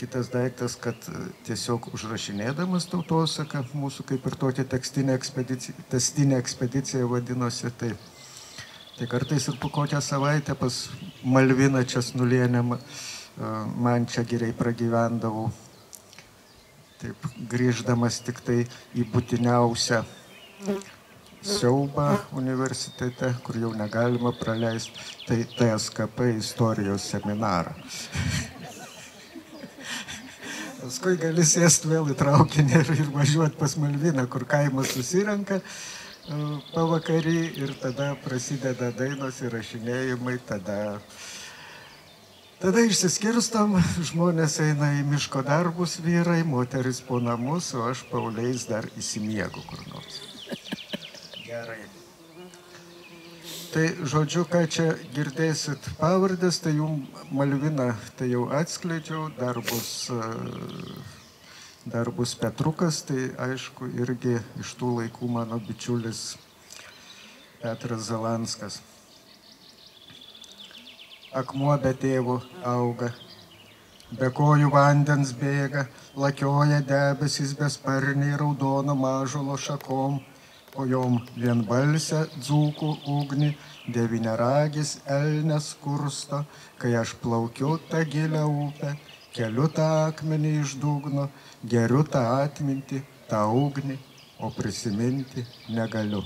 kitas daiktas, kad tiesiog užrašinėdamas tautosaką, mūsų kaip ir tokia testinė ekspedicija vadinosi, tai kartais ir po kokią savaitę pas Malviną Česnulienę man čia geriai pragyvendavau. Taip, grįždamas tik tai į būtiniausią siaubą universitete, kur jau negalima praleisti, tai TSKP istorijos seminarą. Paskui gali sėsti vėl į traukinį ir važiuoti pas Malviną, kur kaimas susirenka pavakarį ir tada prasideda dainos įrašinėjimai, tada išsiskirstam, žmonės eina į miško darbus vyrai, moteris po namus, o aš pauliais dar įsimiegu kur nors. Gerai. Tai žodžiu, ką čia girdėsit pavardės, tai jums Malviną tai jau atskleidžiau, dar bus Petrukas, tai aišku irgi iš tų laikų mano bičiulis Petras Zalanskas. Akmuo be tėvų auga, be kojų vandens bėga, lakioja debesis besparniai raudono mažulo šakom, po jom vienbalsę dzūkų ugnį, devyniaragis elnes kursto, kai aš plaukiu tą gilią upę, keliu tą akmenį iš dugno, geriu tą atmintį, tą ugnį, o prisiminti negaliu.